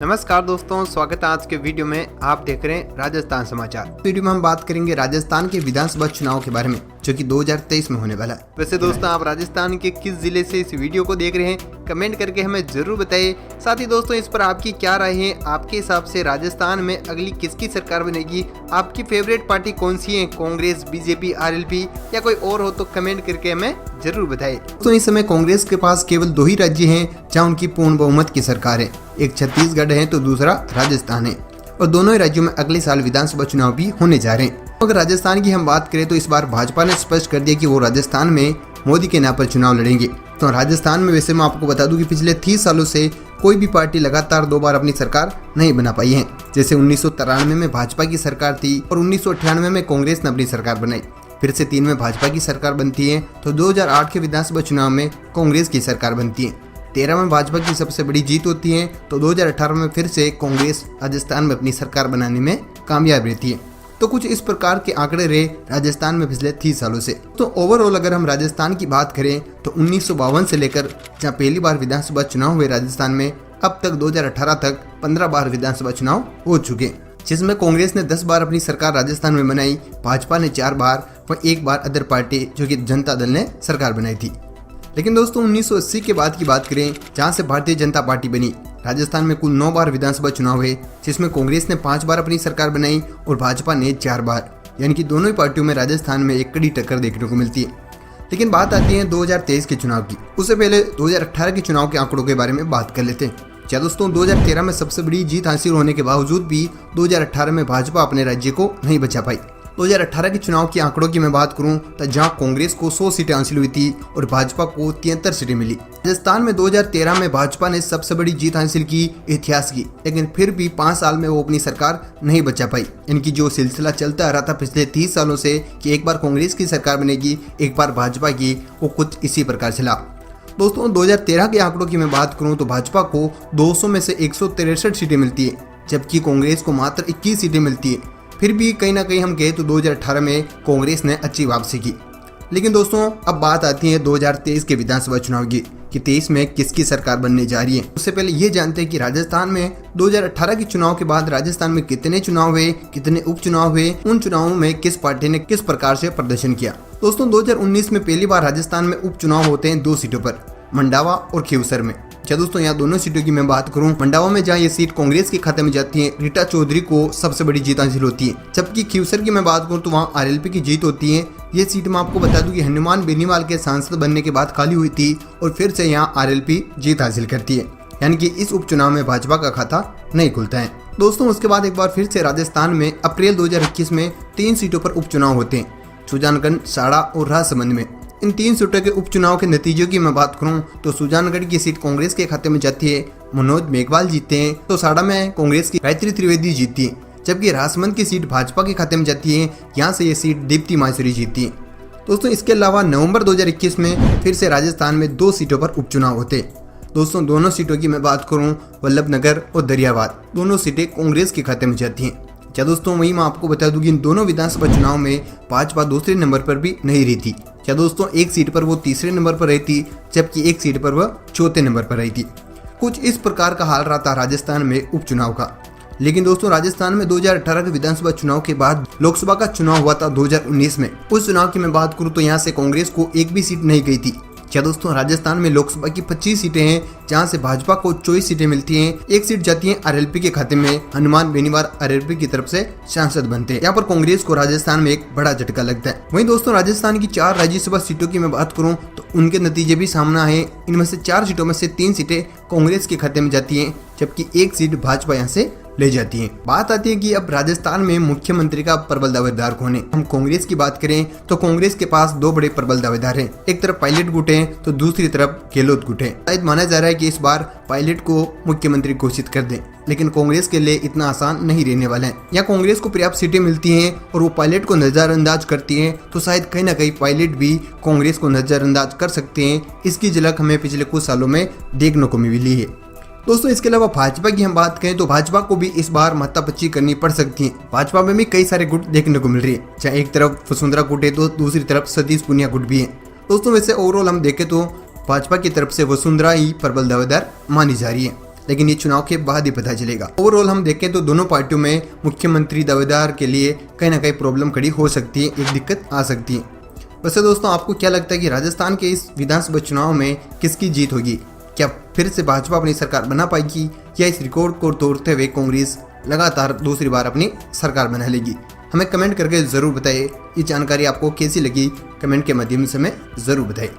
नमस्कार दोस्तों, स्वागत है आज के वीडियो में। आप देख रहे हैं राजस्थान समाचार। वीडियो में हम बात करेंगे राजस्थान के विधानसभा चुनाव के बारे में, जो कि 2023 में होने वाला है। वैसे दोस्तों, आप राजस्थान के किस जिले से इस वीडियो को देख रहे हैं, कमेंट करके हमें जरूर बताइए। साथ ही दोस्तों, इस पर आपकी क्या राय है? आपके हिसाब से राजस्थान में अगली किसकी सरकार बनेगी? आपकी फेवरेट पार्टी कौन सी है? कांग्रेस, बीजेपी, आरएलपी या कोई और हो तो कमेंट करके हमें जरूर बताइए। तो इस समय कांग्रेस के पास केवल 2 ही राज्य हैं जहां उनकी पूर्ण बहुमत की सरकार है। एक छत्तीसगढ़ है तो दूसरा राजस्थान है, और दोनों ही राज्यों में अगले साल विधानसभा चुनाव भी होने जा रहे हैं। अगर राजस्थान की हम बात करें तो इस बार भाजपा ने स्पष्ट कर दिया कि वो राजस्थान में मोदी के नाम पर चुनाव लड़ेंगे। तो राजस्थान में वैसे मैं आपको बता दूं कि पिछले 30 सालों से कोई भी पार्टी लगातार 2 बार अपनी सरकार नहीं बना पाई है। जैसे 1993 में भाजपा की सरकार थी और 1998 में कांग्रेस ने अपनी सरकार बनाई। फिर से 3 में भाजपा की सरकार बनती है, तो 2008 के विधानसभा चुनाव में कांग्रेस की सरकार बनती है। 13 में भाजपा की सबसे बड़ी जीत होती है, तो 2018 में फिर से कांग्रेस राजस्थान में अपनी सरकार बनाने में कामयाब रहती है। तो कुछ इस प्रकार के आंकड़े रहे राजस्थान में पिछले 30 सालों से। तो ओवरऑल अगर हम राजस्थान की बात करें तो 1952 से लेकर जहां पहली बार विधानसभा चुनाव हुए राजस्थान में, अब तक 2018 तक 15 बार विधानसभा चुनाव हो चुके, जिसमें कांग्रेस ने 10 बार अपनी सरकार राजस्थान में बनाई, भाजपा ने 4 बार और 1 बार अदर पार्टी जो कि जनता दल ने सरकार बनाई थी। लेकिन दोस्तों 1980 के बाद की बात करें, जहां से भारतीय जनता पार्टी बनी, राजस्थान में कुल 9 बार विधानसभा चुनाव हुए, जिसमें कांग्रेस ने 5 बार अपनी सरकार बनाई और भाजपा ने 4 बार। यानी कि दोनों ही पार्टियों में राजस्थान में एक कड़ी टक्कर देखने को मिलती है। लेकिन बात आती है 2023 के चुनाव की। उससे पहले 2018 के चुनाव के आंकड़ों के बारे में बात कर लेते हैं। क्या दोस्तों, 2013 में सबसे बड़ी जीत हासिल होने के बावजूद भी 2018 में भाजपा अपने राज्य को नहीं बचा पाई। 2018 के चुनाव के आंकड़ों की मैं बात करूं तो जहां कांग्रेस को 100 सीटें हासिल हुई थी और भाजपा को 73 सीटें मिली। राजस्थान में 2013 में भाजपा ने सबसे बड़ी जीत हासिल की इतिहास की, लेकिन फिर भी 5 साल में वो अपनी सरकार नहीं बचा पाई। इनकी जो सिलसिला चलता आ रहा था पिछले 30 सालों से कि एक बार कांग्रेस की सरकार बनेगी, एक बार भाजपा की, वो कुछ इसी प्रकार चला। दोस्तों 2013 के आंकड़ों की मैं बात करूं तो भाजपा को 200 में से 163 सीटें मिलती है, जबकि कांग्रेस को मात्र 21 सीटें मिलती है। फिर भी कहीं ना कहीं हम कहें तो 2018 में कांग्रेस ने अच्छी वापसी की। लेकिन दोस्तों अब बात आती है 2023 के विधानसभा चुनाव की कि 23 में किसकी सरकार बनने जा रही है। उससे पहले ये जानते हैं कि राजस्थान में 2018 के चुनाव के बाद राजस्थान में कितने चुनाव हुए, कितने उपचुनाव हुए, उन चुनावों में किस पार्टी ने किस प्रकार से प्रदर्शन किया। दोस्तों 2019 में पहली बार राजस्थान में उपचुनाव होते हैं 2 सीटों पर, मंडावा और खींवसर में। क्या दोस्तों, यहाँ दोनों सीटों की मैं बात करूं, मंडावा में जहाँ ये सीट कांग्रेस के खाते में जाती है, रीटा चौधरी को सबसे बड़ी जीत हासिल होती है। जबकि खींवसर की मैं बात करूं तो वहाँ आरएलपी की जीत होती है। ये सीट मैं आपको बता दूं कि हनुमान बेनीवाल के सांसद बनने के बाद खाली हुई थी और फिर से यहाँ आरएलपी जीत हासिल करती है। यानी कि इस उपचुनाव में भाजपा का खाता नहीं खुलता है। दोस्तों उसके बाद एक बार फिर से राजस्थान में अप्रैल 2021 में 3 सीटों पर उपचुनाव होते हैं, सुजानगढ़, साड़ा और राजसमंद में। इन 3 सीटों के उपचुनाव के नतीजों की मैं बात करूं तो सुजानगढ़ की सीट कांग्रेस के खाते में जाती है, मनोज मेघवाल जीतते हैं। तो साड़ा में कांग्रेस की गायत्री त्रिवेदी जीतती है, जबकि राजसमंद की सीट भाजपा के खाते में जाती है। यहाँ से ये सीट दीप्ति माहेश्वरी जीतती है। दोस्तों इसके अलावा नवंबर 2021 में फिर से राजस्थान में 2 सीटों पर उपचुनाव होते। दोस्तों दोनों सीटों की मैं बात करूं, वल्लभनगर और दरियाबाद, दोनों सीटें कांग्रेस के खाते में जाती हैं। क्या दोस्तों, वहीं मैं आपको बता दूं कि इन दोनों विधानसभा चुनाव में भाजपा दूसरे नंबर पर भी नहीं रही थी। क्या दोस्तों, एक सीट पर वो तीसरे नंबर पर रही थी, जबकि एक सीट पर वह चौथे नंबर पर रही थी। कुछ इस प्रकार का हाल रहा था राजस्थान में उपचुनाव का। लेकिन दोस्तों राजस्थान में 2018 के विधानसभा चुनाव के बाद लोकसभा का चुनाव हुआ था 2019 में। उस चुनाव की मैं बात करूं तो यहाँ से कांग्रेस को एक भी सीट नहीं गई थी। क्या दोस्तों, राजस्थान में लोकसभा की 25 सीटें हैं, जहां से भाजपा को 24 सीटें मिलती हैं। एक सीट जाती है आरएलपी के खाते में, हनुमान बेनीवाल आरएलपी की तरफ से सांसद बनते हैं। यहाँ पर कांग्रेस को राजस्थान में एक बड़ा झटका लगता है। वहीं दोस्तों राजस्थान की 4 राज्यसभा सीटों की मैं बात करूं तो उनके नतीजे भी सामने आए। इनमें से 4 सीटों में से 3 सीटें कांग्रेस के खाते में जाती है, जबकि 1 सीट भाजपा यहाँ से ले जाती है। बात आती है कि अब राजस्थान में मुख्यमंत्री का प्रबल दावेदार कौन है। हम कांग्रेस की बात करें तो कांग्रेस के पास 2 बड़े प्रबल दावेदार हैं। एक तरफ पायलट गुट है तो दूसरी तरफ गहलोत गुट है। शायद माना जा रहा है कि इस बार पायलट को मुख्यमंत्री घोषित कर दें, लेकिन कांग्रेस के लिए इतना आसान नहीं रहने वाला है। यहाँ कांग्रेस को पर्याप्त सीटें मिलती हैं और वो पायलट को नजरअंदाज करती है, तो शायद कहीं ना कहीं पायलट भी कांग्रेस को नजरअंदाज कर सकते हैं। इसकी झलक हमें पिछले कुछ सालों में देखने को मिली है। दोस्तों इसके अलावा भाजपा की हम बात करें तो भाजपा को भी इस बार मातापच्ची करनी पड़ सकती है। भाजपा में भी कई सारे गुट देखने को मिल रही है, चाहे एक तरफ वसुंधरा गुट है तो दूसरी तरफ सतीश पुनिया गुट भी है। दोस्तों वैसे ओवरऑल हम देखें तो भाजपा की तरफ से वसुंधरा ही प्रबल दावेदार मानी जा रही है। लेकिन ये चुनाव के बाद ही पता चलेगा। ओवरऑल हम देखें तो दोनों पार्टियों में मुख्यमंत्री दावेदार के लिए कहीं ना कहीं प्रॉब्लम खड़ी हो सकती है, एक दिक्कत आ सकती है। वैसे दोस्तों आपको क्या लगता है कि राजस्थान के इस विधानसभा चुनाव में किसकी जीत होगी? क्या फिर से भाजपा अपनी सरकार बना पाएगी या इस रिकॉर्ड को तोड़ते हुए कांग्रेस लगातार दूसरी बार अपनी सरकार बना लेगी? हमें कमेंट करके ज़रूर बताइए। ये जानकारी आपको कैसी लगी कमेंट के माध्यम से हमें ज़रूर बताइए।